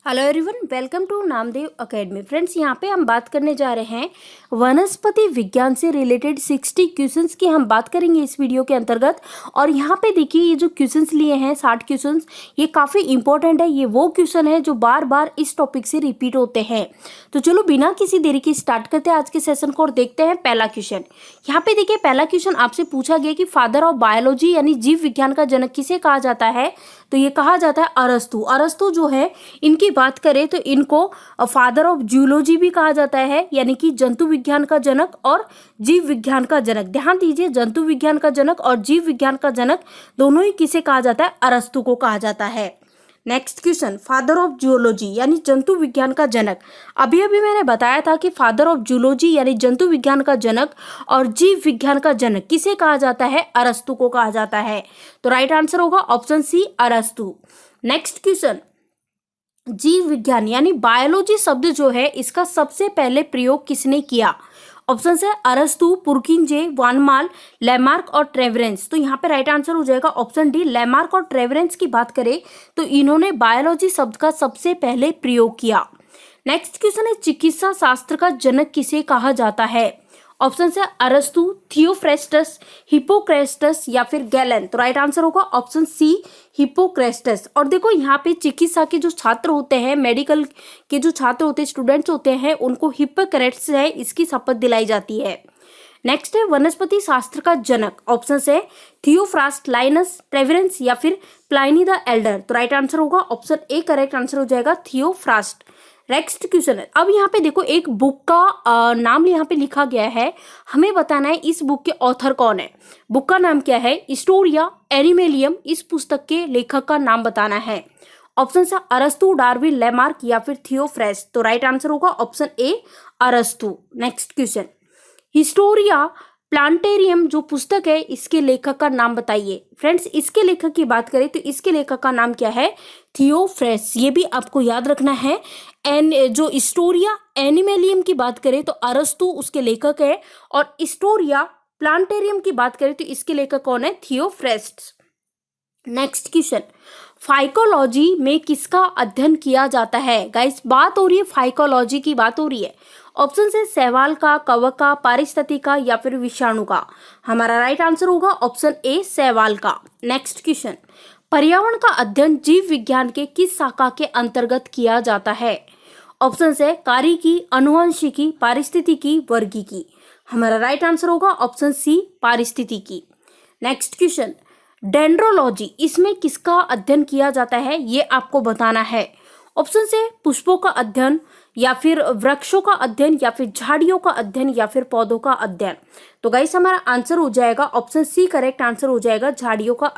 Hello everyone, welcome to Namdev academy. Friends, यहाँ पे हम बात करने जा रहे हैं वनस्पति विज्ञान से रिलेटेड 60 क्वेश्चंस की हम बात करेंगे इस वीडियो के अंतर्गत। और यहाँ पे देखिए, ये जो क्वेश्चंस लिए हैं 60 क्वेश्चंस, ये काफ़ी इंपॉर्टेंट है। ये वो क्वेश्चन है जो बार बार इस टॉपिक से रिपीट होते हैं। तो चलो बिना किसी देरी के स्टार्ट करते हैं आज के सेशन को और देखते हैं पहला क्वेश्चन। यहाँ पे देखिए, पहला क्वेश्चन आपसे पूछा गया कि फादर ऑफ बायोलॉजी यानी जीव विज्ञान का जनक किसे कहा जाता है। तो ये कहा जाता है अरस्तु। अरस्तु जो है, इनकी बात करें तो इनको फादर ऑफ जूलॉजी भी कहा जाता है, यानी कि जंतु विज्ञान का जनक और जीव विज्ञान का जनक। ध्यान दीजिए, जंतु विज्ञान का जनक और जीव विज्ञान का जनक दोनों ही किसे कहा जाता है, अरस्तु को कहा जाता है। Next question, father of zoology यानी जंतु विज्ञान का जनक। अभी अभी मैंने बताया था कि फादर ऑफ जूलॉजी यानी जंतु विज्ञान का जनक और जीव विज्ञान का जनक किसे कहा जाता है, अरस्तु को कहा जाता है। तो राइट आंसर होगा ऑप्शन सी, अरस्तु। नेक्स्ट क्वेश्चन, जीव विज्ञान यानी बायोलॉजी शब्द जो है, इसका सबसे पहले प्रयोग किसने किया। ऑप्शन है अरस्तु, पुरकिंजे, वानमाल, लैमार्क और ट्रेवरेंस। तो यहाँ पे राइट आंसर हो जाएगा ऑप्शन डी, लैमार्क और ट्रेवरेंस की बात करें तो इन्होंने बायोलॉजी शब्द का सबसे पहले प्रयोग किया। नेक्स्ट क्वेश्चन है, चिकित्सा शास्त्र का जनक किसे कहा जाता है। ऑप्शन है अरस्तु, थियोफ्रेस्टस, हिपोक्रेस्टस या फिर गैलन। तो राइट आंसर होगा ऑप्शन सी, हिपोक्रेस्टस। और देखो, यहाँ पे चिकित्सा के जो छात्र होते हैं, मेडिकल के जो छात्र होते हैं, स्टूडेंट्स होते हैं, उनको हिपोक्रेट्स है इसकी शपथ दिलाई जाती है। नेक्स्ट है, वनस्पति शास्त्र का जनक। ऑप्शन है थियोफ्रास्ट, लाइनस, ट्रेवरेंस या फिर प्लाइनी द एल्डर। तो राइट आंसर होगा ऑप्शन ए, करेक्ट आंसर हो जाएगा थियोफ्रास्ट। नेक्स्ट क्वेश्चन है, अब यहाँ पे देखो, एक बुक का नाम यहाँ पे लिखा गया है। हमें बताना है इस बुक के ऑथर कौन है। बुक का नाम क्या है, हिस्टोरिया एनिमेलियम। इस पुस्तक के लेखक का नाम बताना है। ऑप्शन है अरस्तु, डार्विन, लैमार्क या फिर थियोफ्रेस्ट। तो राइट आंसर होगा ऑप्शन ए, अरस्तु। नेक्स्ट क्वेश्चन, हिस्टोरिया प्लांटेरियम जो पुस्तक है, इसके लेखक का नाम बताइए। फ्रेंड्स, इसके लेखक की बात करें तो इसके लेखक का नाम क्या है, थियोफ्रेस्ट। ये भी आपको याद रखना है। जो हिस्टोरिया एनिमेलियम की बात करें तो अरस्तु उसके लेखक है, और हिस्टोरिया प्लांटेरियम की बात करें तो इसके लेखक कौन है, थियोफ्रेस्ट। नेक्स्ट क्वेश्चन, फाइकोलॉजी में किसका अध्ययन किया जाता है। गाइस, बात हो रही है फाइकोलॉजी की, बात हो रही है। ऑप्शन है शैवाल का, कवक का, पारिस्थितिकी का या फिर विषाणु का। हमारा राइट आंसर होगा ऑप्शन ए, शैवाल का। नेक्स्ट क्वेश्चन, पर्यावरण का अध्ययन जीव विज्ञान के किस शाखा के अंतर्गत किया जाता है। ऑप्शन है कार्यिकी, अनुवंशिकी, पारिस्थितिकी, वर्गीकी। हमारा राइट आंसर होगा ऑप्शन सी, पारिस्थितिकी। नेक्स्ट क्वेश्चन, डेंड्रोलॉजी, इसमें किसका अध्ययन किया जाता है, ये आपको बताना है। ऑप्शन से पुष्पों का अध्ययन या फिर वृक्षों का अध्ययन या फिर झाड़ियों का अध्ययन या फिर पौधों का अध्ययन। तो गाइस, हमारा आंसर हो जाएगा ऑप्शन सी, करेक्ट आंसर हो जाएगा झाड़ियों का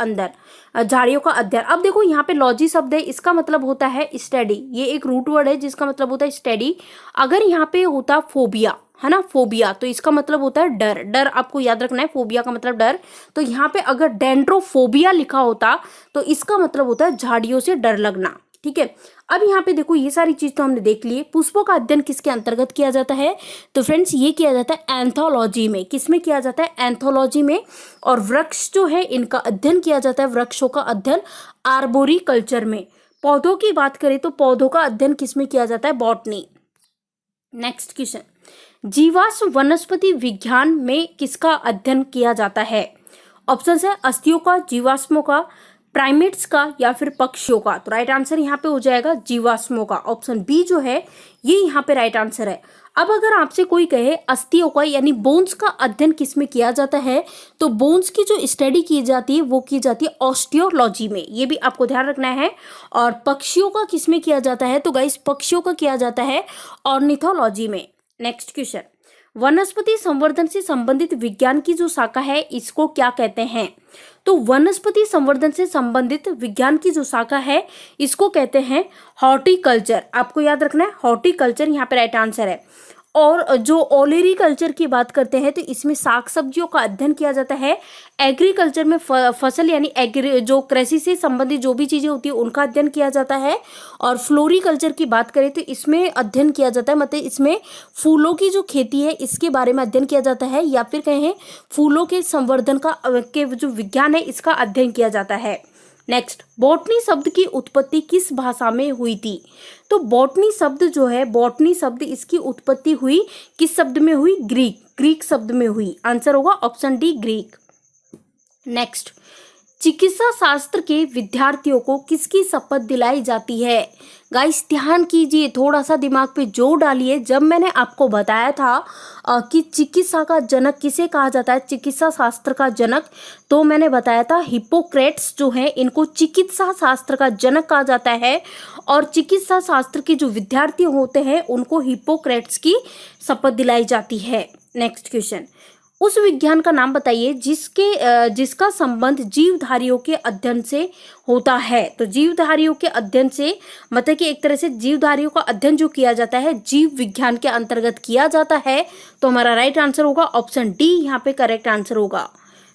झाड़ियों का अध्ययन। अब देखो, यहाँ पे लॉजी शब्द है, इसका मतलब होता है स्टडी। ये एक रूट वर्ड है जिसका मतलब होता है स्टडी। अगर यहाँ पे होता फोबिया, है ना, फोबिया, तो इसका मतलब होता है डर। डर आपको याद रखना है, फोबिया का मतलब डर। तो यहाँ पे अगर डेंड्रोफोबिया लिखा होता तो इसका मतलब होता है झाड़ियों से डर लगना। ठीक है, अब यहाँ पे देखो, ये सारी चीज तो हमने देख ली। पुष्पों का अध्ययन किसके अंतर्गत किया जाता है, तो फ्रेंड्स ये किया जाता है एंथोलॉजी में। किसमें किया जाता है, एंथोलॉजी में। और वृक्ष जो है, इनका अध्ययन किया जाता है, वृक्षों का अध्ययन आर्बोरिकल्चर में। पौधों की बात करें तो पौधों का अध्ययन किसमें किया जाता है, बॉटनी। नेक्स्ट क्वेश्चन, जीवाश्म वनस्पति विज्ञान में किसका अध्ययन किया जाता है। ऑप्शन है अस्थियों का, जीवाश्मों का, प्राइमेट्स का या फिर पक्षियों का। तो राइट आंसर यहाँ पे हो जाएगा जीवाश्मों का। ऑप्शन बी जो है, ये यहाँ पे राइट आंसर है। अब अगर आपसे कोई कहे अस्थियों का यानी बोन्स का अध्ययन किसमें किया जाता है, तो बोन्स की जो स्टडी की जाती है वो की जाती है ऑस्टियोलॉजी में। ये भी आपको ध्यान रखना है। और पक्षियों का किसमें किया जाता है, तो गाइस पक्षियों का किया जाता है ऑर्निथोलॉजी में। नेक्स्ट क्वेश्चन, वनस्पति संवर्धन से संबंधित विज्ञान की जो शाखा है, इसको क्या कहते हैं। तो वनस्पति संवर्धन से संबंधित विज्ञान की जो शाखा है, इसको कहते हैं हॉर्टिकल्चर। आपको याद रखना है, हॉर्टिकल्चर यहाँ पे राइट आंसर है। और जो ओलेरीकल्चर की बात करते हैं तो इसमें साग सब्जियों का अध्ययन किया जाता है। एग्रीकल्चर में फसल यानी जो कृषि से संबंधित जो भी चीजें होती है उनका अध्ययन किया जाता है। और फ्लोरिकल्चर की बात करें तो इसमें अध्ययन किया जाता है, मतलब इसमें फूलों की जो खेती है इसके बारे में अध्ययन किया जाता है, या फिर कहें फूलों के संवर्धन का के जो विज्ञान है इसका अध्ययन किया जाता है। नेक्स्ट, बॉटनी शब्द की उत्पत्ति किस भाषा में हुई थी? तो बॉटनी शब्द जो है, बॉटनी शब्द इसकी उत्पत्ति हुई किस शब्द में हुई? ग्रीक, ग्रीक शब्द में हुई। आंसर होगा ऑप्शन डी, ग्रीक। नेक्स्ट, चिकित्सा शास्त्र के विद्यार्थियों को किसकी शपथ दिलाई जाती है? गाइस ध्यान कीजिए, थोड़ा सा दिमाग पे जोर डालिए। जब मैंने आपको बताया था कि चिकित्सा का जनक किसे कहा जाता है, चिकित्सा शास्त्र का जनक, तो मैंने बताया था हिप्पोक्रेट्स जो है इनको चिकित्सा शास्त्र का जनक कहा जाता है, और चिकित्सा शास्त्र के जो विद्यार्थी होते हैं उनको हिप्पोक्रेट्स की शपथ दिलाई जाती है। नेक्स्ट क्वेश्चन, उस विज्ञान का नाम बताइए जिसका संबंध जीवधारियों के अध्ययन से होता है। तो जीवधारियों के अध्ययन से मतलब कि एक तरह से जीवधारियों का अध्ययन जो किया जाता है जीव विज्ञान के अंतर्गत किया जाता है। तो हमारा राइट आंसर होगा ऑप्शन डी, यहाँ पे करेक्ट आंसर होगा।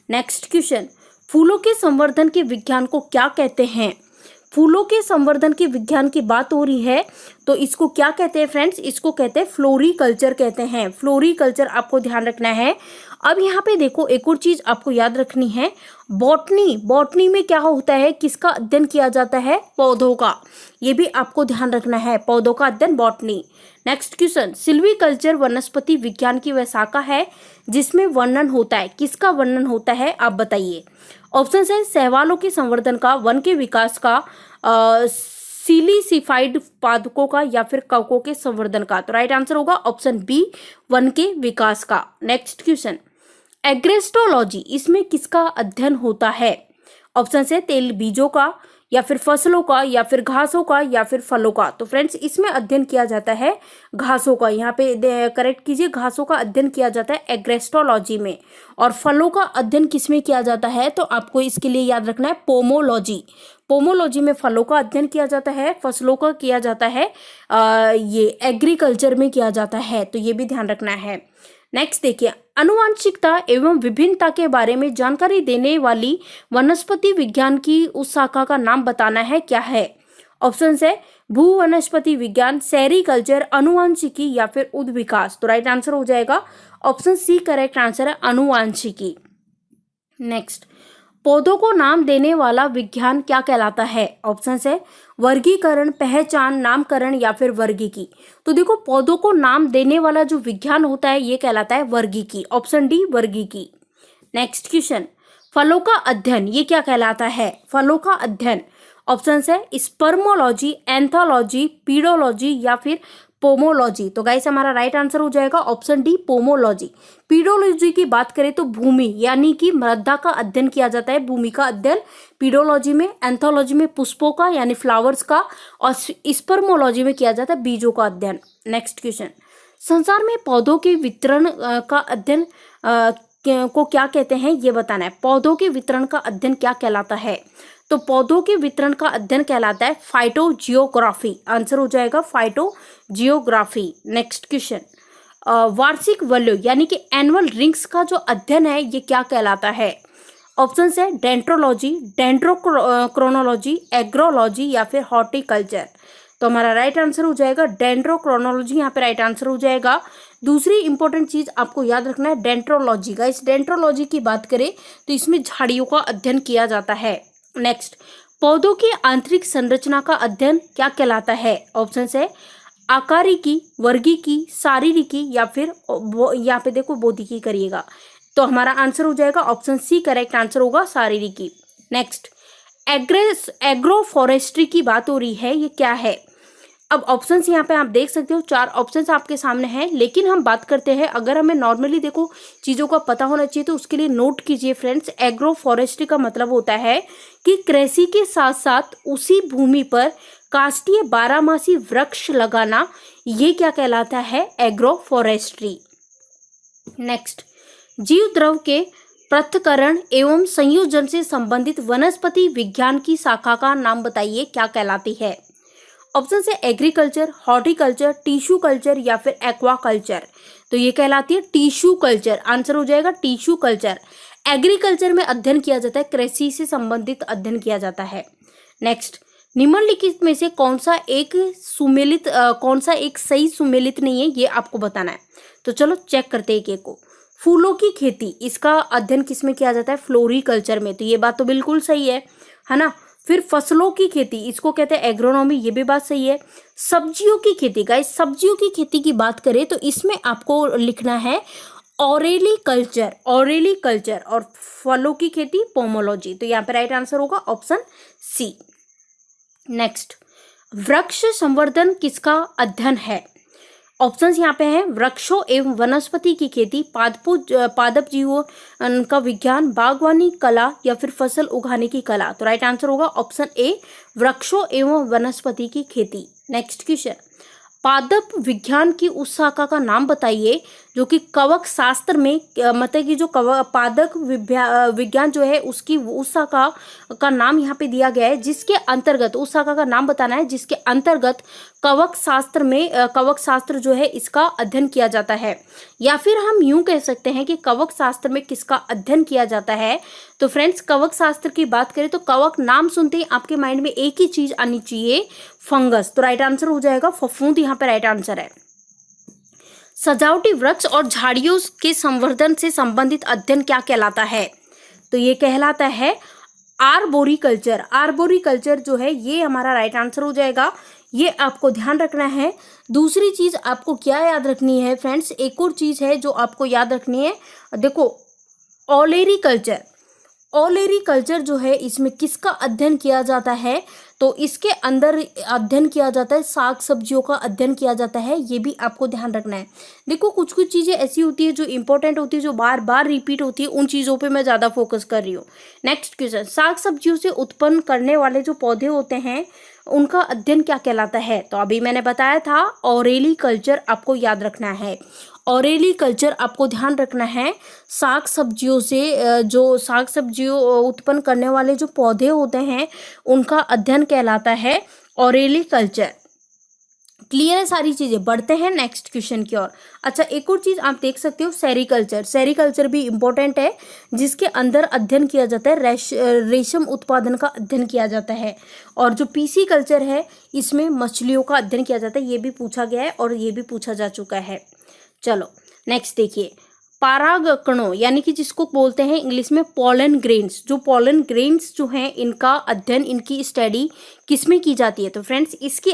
नेक्स्ट क्वेश्चन, फूलों के संवर्धन के विज्ञान को क्या कहते हैं? फूलों के संवर्धन के विज्ञान की बात हो रही है तो इसको क्या कहते हैं फ्रेंड्स? इसको कहते हैं फ्लोरीकल्चर कहते हैं। फ्लोरीकल्चर आपको ध्यान रखना है। अब यहाँ पे देखो एक और चीज आपको याद रखनी है, बॉटनी, बॉटनी में क्या होता है, किसका अध्ययन किया जाता है? पौधों का। ये भी आपको ध्यान रखना है, पौधों का अध्ययन बॉटनी। नेक्स्ट क्वेश्चन, सिल्वीकल्चर वनस्पति विज्ञान की वह शाखा है जिसमें वर्णन होता है, किसका वर्णन होता है आप बताइए? ऑप्शन है शैवालों के संवर्धन का, वन के विकास का, सिलिसिफाइड पादपों का, या फिर कवकों के संवर्धन का। तो राइट आंसर होगा ऑप्शन बी, वन के विकास का। नेक्स्ट क्वेश्चन, एग्रेस्टोलॉजी, इसमें किसका अध्ययन होता है? ऑप्शन है तेल बीजों का, या फिर फसलों का, या फिर घासों का, या फिर फलों का। तो फ्रेंड्स इसमें अध्ययन किया जाता है घासों का, यहाँ पे करेक्ट कीजिए, घासों का अध्ययन किया जाता है एग्रेस्टोलॉजी में। और फलों का अध्ययन किसमें किया जाता है? तो आपको इसके लिए याद रखना है पोमोलॉजी। पोमोलॉजी में फलों का अध्ययन किया जाता है, फसलों का किया जाता है, ये एग्रीकल्चर में किया जाता है। तो ये भी ध्यान रखना है। नेक्स्ट देखिए, अनुवांशिकता एवं विभिन्नता के बारे में जानकारी देने वाली वनस्पति विज्ञान की उस शाखा का नाम बताना है, क्या है? ऑप्शन है भू वनस्पति विज्ञान, सेरिकल्चर, अनुवांशिकी, या फिर उद्भिद विकास। तो राइट आंसर हो जाएगा ऑप्शन सी, करेक्ट आंसर है अनुवांशिकी। नेक्स्ट, पौधों को नाम देने वाला विज्ञान क्या कहलाता है? ऑप्शन है वर्गीकरण, पहचान, नामकरण, या फिर वर्गीकी। तो देखो पौधों को नाम देने वाला जो विज्ञान होता है ये कहलाता है वर्गीकी। ऑप्शन डी, वर्गीकी। नेक्स्ट क्वेश्चन, फलों का अध्ययन ये क्या कहलाता है? फलों का अध्ययन, ऑप्शन है स्पर्मोलॉजी, एंथोलॉजी, पीडोलॉजी, या फिर पोमोलॉजी। तो गाइस हमारा राइट आंसर हो जाएगा ऑप्शन डी, पोमोलॉजी। पीडोलॉजी की बात करें तो भूमि यानी कि मृदा का अध्ययन किया जाता है, भूमि का अध्ययन पीडोलॉजी में। एंथोलॉजी में पुष्पों का यानी फ्लावर्स का, और स्पर्मोलॉजी में किया जाता है बीजों का अध्ययन। नेक्स्ट क्वेश्चन, संसार में पौधों के वितरण का अध्ययन को क्या कहते हैं ये बताना है। पौधों के वितरण का अध्ययन क्या कहलाता है? तो पौधों के वितरण का अध्ययन कहलाता है फाइटोजियोग्राफी। आंसर हो जाएगा फाइटोजियोग्राफी। नेक्स्ट क्वेश्चन, वार्षिक वलयों यानी कि एनुअल रिंग्स का जो अध्ययन है ये क्या कहलाता है? ऑप्शन है डेंड्रोलॉजी, डेंड्रोक्रोनोलॉजी, एग्रोलॉजी, या फिर हॉर्टिकल्चर। तो हमारा राइट आंसर हो जाएगा डेंड्रोक्रोनोलॉजी, यहाँ पे राइट आंसर हो जाएगा। दूसरी इंपॉर्टेंट चीज आपको याद रखना है डेंड्रोलॉजी का। इस डेंड्रोलॉजी की बात करें तो इसमें झाड़ियों का अध्ययन किया जाता है। नेक्स्ट, पौधों की आंतरिक संरचना का अध्ययन क्या कहलाता है? ऑप्शन है आकारिकी, वर्गीकी, शारीरिकी, या फिर यहाँ पे देखो बौद्धिकी करिएगा। तो हमारा आंसर हो जाएगा ऑप्शन सी, करेक्ट आंसर होगा शारीरिकी। नेक्स्ट, एग्रो फॉरेस्ट्री की बात हो रही है, ये क्या है? अब ऑप्शंस यहाँ पे आप देख सकते हो, 4 ऑप्शंस आपके सामने हैं, लेकिन हम बात करते हैं, अगर हमें नॉर्मली देखो चीज़ों का पता होना चाहिए तो उसके लिए नोट कीजिए फ्रेंड्स। एग्रो फॉरेस्ट्री का मतलब होता है कि कृषि के साथ साथ उसी भूमि पर काष्ठीय बारहमासी वृक्ष लगाना, ये क्या कहलाता है? Agro forestry. नेक्स्ट, जीव द्रव के पृथक्करण एवं संयोजन से संबंधित वनस्पति विज्ञान की शाखा का नाम बताइए, क्या कहलाती है? ऑप्शन है एग्रीकल्चर, हॉर्टिकल्चर, टिश्यू कल्चर, या फिर एक्वाकल्चर। तो ये कहलाती है टिश्यू कल्चर। आंसर हो जाएगा टिश्यू कल्चर। एग्रीकल्चर में अध्ययन किया जाता है, कृषि से संबंधित अध्ययन किया जाता है। नेक्स्ट, निम्नलिखित में से कौन सा एक सही सुमेलित नहीं है, ये आपको बताना है। तो चलो चेक करते हैं एक को। फूलों की खेती, इसका अध्ययन किस में किया जाता है? फ्लोरीकल्चर में। तो ये बात तो बिल्कुल सही है ना। फिर फसलों की खेती, इसको कहते हैं एग्रोनॉमी, ये भी बात सही है। सब्जियों की खेती, गाइस सब्जियों की खेती की बात करें तो इसमें आपको लिखना है ऑरेली कल्चर, ऑरेली कल्चर, और फलों की खेती पोमोलॉजी। तो यहाँ पे राइट आंसर होगा ऑप्शन सी। नेक्स्ट, वृक्ष संवर्धन किसका अध्ययन है? ऑप्शंस यहाँ पे हैं, वृक्षों एवं वनस्पति की खेती, पादप जीवों का विज्ञान, बागवानी कला, या फिर फसल उगाने की कला। तो राइट आंसर होगा ऑप्शन ए, वृक्षों एवं वनस्पति की खेती। नेक्स्ट क्वेश्चन, पादप विज्ञान की उस शाखा का नाम बताइए जो कि कवक शास्त्र में, मतलब कि जो पादप विज्ञान जो है उसकी उस शाखा का नाम यहाँ पे दिया गया है जिसके अंतर्गत, उस शाखा का नाम बताना है जिसके अंतर्गत कवक शास्त्र में, कवक शास्त्र जो है इसका अध्ययन किया जाता है। या फिर हम यूं कह सकते हैं कि कवक शास्त्र में किसका अध्ययन किया जाता है। तो फ्रेंड्स, कवक शास्त्र की बात करें तो कवक नाम सुनते ही आपके माइंड में एक ही चीज आनी चाहिए, फंगस। तो राइट आंसर हो जाएगा फफूंद, यहाँ पे राइट आंसर है। सजावटी वृक्ष और झाड़ियों के संवर्धन से संबंधित अध्ययन क्या कहलाता है? तो ये कहलाता है आर्बोरिकल्चर। आर्बोरिकल्चर जो है ये हमारा राइट आंसर हो जाएगा, ये आपको ध्यान रखना है। दूसरी चीज आपको क्या याद रखनी है फ्रेंड्स, एक और चीज है जो आपको याद रखनी है, देखो ओलेरिकल्चर। ओलेरिकल्चर जो है इसमें किसका अध्ययन किया जाता है? तो इसके अंदर अध्ययन किया जाता है साग सब्जियों का अध्ययन किया जाता है, ये भी आपको ध्यान रखना है। देखो कुछ कुछ चीज़ें ऐसी होती है जो इंपॉर्टेंट होती है, जो बार बार रिपीट होती है, उन चीज़ों पे मैं ज़्यादा फोकस कर रही हूँ। नेक्स्ट क्वेश्चन, साग सब्जियों से उत्पन्न करने वाले जो पौधे होते हैं उनका अध्ययन क्या कहलाता है? तो अभी मैंने बताया था ऑरेली कल्चर आपको याद रखना है। ऑरेली कल्चर आपको ध्यान रखना है, साग सब्जियों से जो साग सब्जियों उत्पन्न करने वाले जो पौधे होते हैं उनका अध्ययन कहलाता है ऑरेली कल्चर। क्लियर है सारी चीजें? बढ़ते हैं नेक्स्ट क्वेश्चन की ओर। अच्छा, एक और चीज आप देख सकते हो, सेरीकल्चर। सेरीकल्चर भी इंपॉर्टेंट है जिसके अंदर अध्ययन किया जाता है रेशम उत्पादन का अध्ययन किया जाता है। और जो पीसी कल्चर है इसमें मछलियों का अध्ययन किया जाता है, ये भी पूछा गया है और ये भी पूछा जा चुका है। चलो नेक्स्ट देखिए, परागकणों यानी कि जिसको बोलते हैं इंग्लिश में पोलन ग्रेन्स, जो पोलन ग्रेन्स जो हैं इनका अध्ययन, इनकी स्टडी किसमें की जाती है? तो फ्रेंड्स इसकी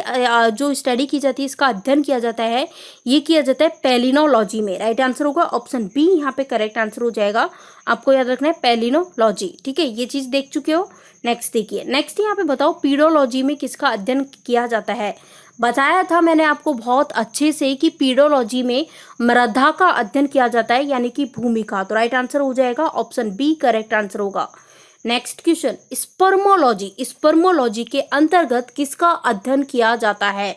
जो स्टडी की जाती है, इसका अध्ययन किया जाता है, ये किया जाता है पैलिनोलॉजी में। राइट आंसर होगा ऑप्शन बी, यहाँ पे करेक्ट आंसर हो जाएगा। आपको याद रखना है पैलिनोलॉजी, ठीक है, ये चीज देख चुके हो। नेक्स्ट देखिए, नेक्स्ट यहाँ पे बताओ पीडोलॉजी में किसका अध्ययन किया जाता है? बताया था मैंने आपको बहुत अच्छे से कि पीडोलॉजी में मृदा का अध्ययन किया जाता है, यानी कि भूमि का। तो राइट आंसर हो जाएगा ऑप्शन बी, करेक्ट आंसर होगा। Next question, spermology. स्पर्मोलॉजी के अंतर्गत किसका अध्ययन किया जाता है?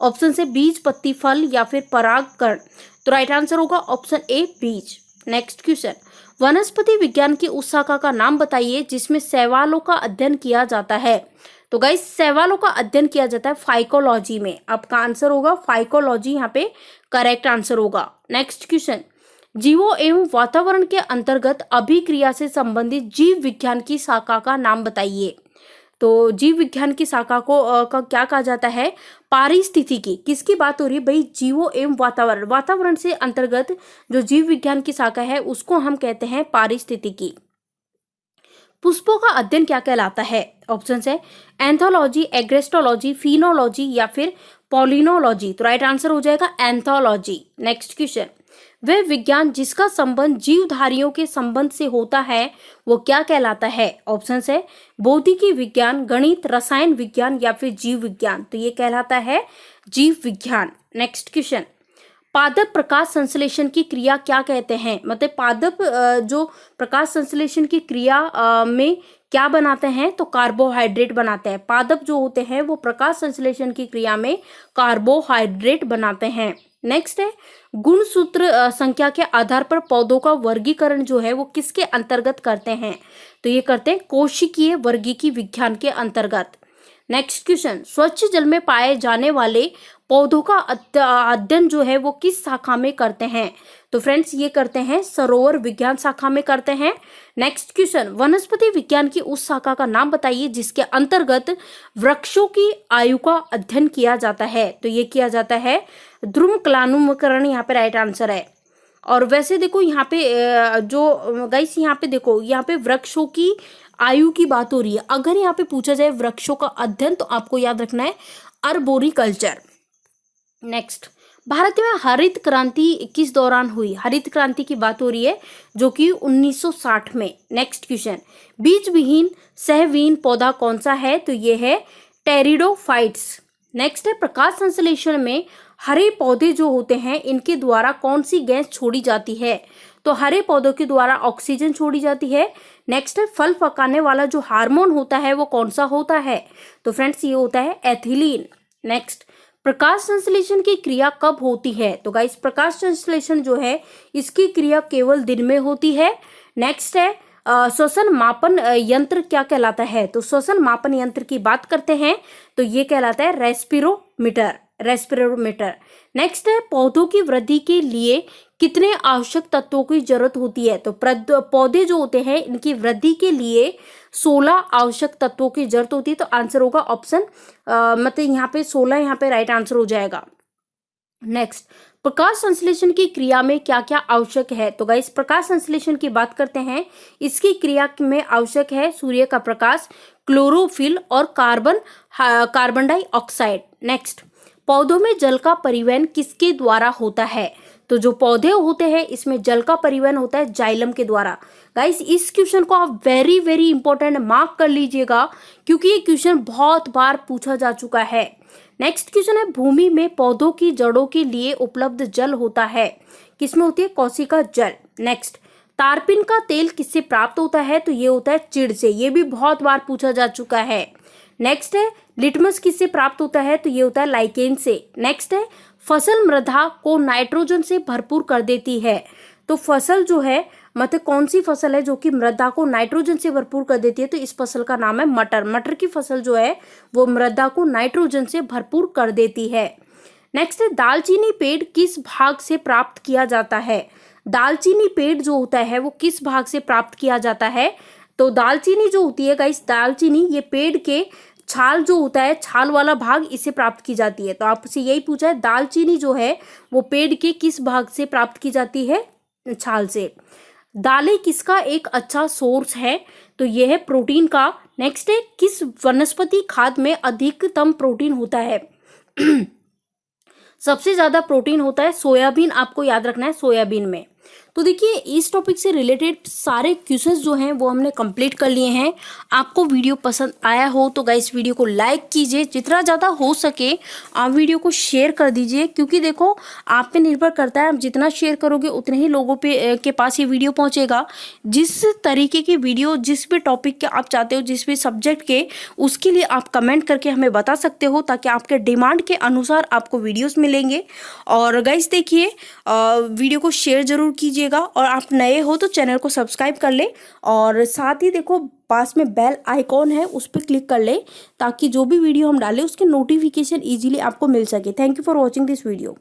ऑप्शन से बीज, पत्ती, फल, या फिर परागकण। तो राइट आंसर होगा ऑप्शन ए, बीज। नेक्स्ट क्वेश्चन, वनस्पति विज्ञान की उस शाखा का नाम बताइए जिसमें शैवालों का अध्ययन किया जाता है। तो गाइस शैवालों का अध्ययन किया जाता है फाइकोलॉजी में। आपका आंसर होगा फाइकोलॉजी, यहाँ पे करेक्ट आंसर होगा। नेक्स्ट क्वेश्चन, जीवों एवं वातावरण के अंतर्गत अभिक्रिया से संबंधित जीव विज्ञान की शाखा का नाम बताइए। तो जीव विज्ञान की शाखा को का क्या कहा जाता है? पारिस्थितिकी। किसकी बात हो रही है भाई? जीवों एवं वातावरण। वातावरण से अंतर्गत जो जीव विज्ञान की शाखा है उसको हम कहते हैं पारिस्थितिकी। पुष्पों का अध्ययन क्या कहलाता है? ऑप्शन है एंथोलॉजी, एग्रेस्टोलॉजी, फिनोलॉजी, या फिर पॉलिनोलॉजी। तो राइट आंसर हो जाएगा एंथोलॉजी। नेक्स्ट क्वेश्चन, वह विज्ञान जिसका संबंध जीवधारियों के संबंध से होता है वो क्या कहलाता है? ऑप्शन है भौतिकी विज्ञान, गणित, रसायन विज्ञान, या फिर जीव विज्ञान। तो ये कहलाता है जीव विज्ञान। नेक्स्ट क्वेश्चन, पादप प्रकाश संश्लेषण की क्रिया क्या कहते हैं? मतलब पादप जो प्रकाश संश्लेषण की क्रिया में क्या बनाते हैं? तो कार्बोहाइड्रेट बनाते हैं। पादप जो होते हैं वो प्रकाश संश्लेषण की क्रिया में कार्बोहाइड्रेट बनाते हैं। नेक्स्ट है गुणसूत्र संख्या के आधार पर पौधों का वर्गीकरण जो है वो किसके अंतर्गत करते हैं? तो ये करते हैं कोशिकीय वर्गीकी विज्ञान के अंतर्गत। नेक्स्ट क्वेश्चन, स्वच्छ जल में पाए जाने वाले पौधों का अध्ययन जो है वो किस शाखा में करते हैं? तो फ्रेंड्स ये करते हैं सरोवर विज्ञान शाखा में करते हैं। नेक्स्ट क्वेश्चन, वनस्पति विज्ञान की उस शाखा का नाम बताइए जिसके अंतर्गत वृक्षों की आयु का अध्ययन किया जाता है। तो ये किया जाता है ध्रुवकलानुकरण, यहाँ पे राइट आंसर है। और वैसे देखो यहाँ पे जो गाइस यहाँ पे देखो यहाँ पे वृक्षों की आयु की बात हो रही है। अगर यहाँ पे पूछा जाए वृक्षों का अध्ययन तो आपको याद रखना है अर्बोरिकल्चर। नेक्स्ट, भारत में हरित क्रांति किस दौरान हुई? हरित क्रांति की बात हो रही है जो कि 1960 में। नेक्स्ट क्वेश्चन, बीज विहीन सहविहीन पौधा कौन सा है? तो ये है टेरिडोफाइट्स। नेक्स्ट है, प्रकाश संश्लेषण में हरे पौधे जो होते हैं इनके द्वारा कौन सी गैस छोड़ी जाती है? तो हरे पौधों के द्वारा ऑक्सीजन छोड़ी जाती है। नेक्स्ट है, फल पकाने वाला जो हार्मोन होता है वो कौन सा होता है? तो फ्रेंड्स ये होता है एथिलीन। नेक्स्ट, प्रकाश संश्लेषण की क्रिया कब होती है? तो गाइस प्रकाश संश्लेषण जो है इसकी क्रिया केवल दिन में होती है। नेक्स्ट है, श्वसन मापन यंत्र क्या कहलाता है? तो श्वसन मापन यंत्र की बात करते हैं तो ये कहलाता है रेस्पिरोमीटर। नेक्स्ट है, पौधों की वृद्धि के लिए कितने आवश्यक तत्वों की जरूरत होती है? तो पौधे जो होते हैं इनकी वृद्धि के लिए 16 आवश्यक तत्वों की जरूरत होती है। तो आंसर होगा ऑप्शन मतलब यहाँ पे 16 यहाँ पे राइट आंसर हो जाएगा। नेक्स्ट, प्रकाश संश्लेषण की क्रिया में क्या क्या आवश्यक है? तो गाइस प्रकाश संश्लेषण की बात करते हैं, इसकी क्रिया में आवश्यक है सूर्य का प्रकाश, क्लोरोफिल और कार्बन डाइऑक्साइड। नेक्स्ट, पौधों में जल का परिवहन किसके द्वारा होता है? तो जो पौधे होते हैं इसमें जल का परिवहन होता है जाइलम के द्वारा। गाइस इस क्वेश्चन को आप वेरी वेरी इंपॉर्टेंट मार्क कर लीजिएगा क्योंकि ये क्वेश्चन बहुत बार पूछा जा चुका है। नेक्स्ट क्वेश्चन है, भूमि में पौधों की जड़ों के लिए उपलब्ध जल होता है, किसमें होती है? कोशिका जल। नेक्स्ट, तारपीन का तेल किससे प्राप्त होता है? तो ये होता है चिड़ से, ये भी बहुत बार पूछा जा चुका है। नेक्स्ट है, लिटमस किससे प्राप्त होता है? तो ये होता है लाइकेन से। नेक्स्ट है, फसल मृदा को नाइट्रोजन से भरपूर कर देती है। तो फसल जो है मतलब कौन सी फसल है जो कि मृदा को नाइट्रोजन से भरपूर कर देती है? तो इस फसल का नाम है मटर। मटर की फसल जो है वो मृदा को नाइट्रोजन से भरपूर कर देती है। नेक्स्ट है, दालचीनी पेड़ किस भाग से प्राप्त किया जाता है? दालचीनी पेड़ जो होता है वो किस भाग से प्राप्त किया जाता है? तो दालचीनी जो होती है गाइस, दालचीनी ये पेड़ के छाल जो होता है, छाल वाला भाग, इसे प्राप्त की जाती है। तो आपसे यही पूछा है, दालचीनी जो है वो पेड़ के किस भाग से प्राप्त की जाती है? छाल से। दालें किसका एक अच्छा सोर्स है? तो यह है प्रोटीन का। नेक्स्ट है, किस वनस्पति खाद्य में अधिकतम प्रोटीन होता है? सबसे ज्यादा प्रोटीन होता है सोयाबीन, आपको याद रखना है सोयाबीन में। तो देखिए इस टॉपिक से रिलेटेड सारे क्वेश्चंस जो हैं वो हमने कंप्लीट कर लिए हैं। आपको वीडियो पसंद आया हो तो गाइस वीडियो को लाइक कीजिए, जितना ज़्यादा हो सके आप वीडियो को शेयर कर दीजिए, क्योंकि देखो आप पे निर्भर करता है, आप जितना शेयर करोगे उतने ही लोगों के पास ये वीडियो पहुँचेगा। जिस तरीके की वीडियो, जिस भी टॉपिक के आप चाहते हो, जिस भी सब्जेक्ट के, उसके लिए आप कमेंट करके हमें बता सकते हो ताकि आपके डिमांड के अनुसार आपको वीडियोज़ मिलेंगे। और गाइस देखिए वीडियो को शेयर जरूर कीजिएगा, और आप नए हो तो चैनल को सब्सक्राइब कर ले, और साथ ही देखो पास में बेल आइकॉन है उस पर क्लिक कर ले ताकि जो भी वीडियो हम डालें उसके नोटिफिकेशन इजीली आपको मिल सके। Thank you for watching this video.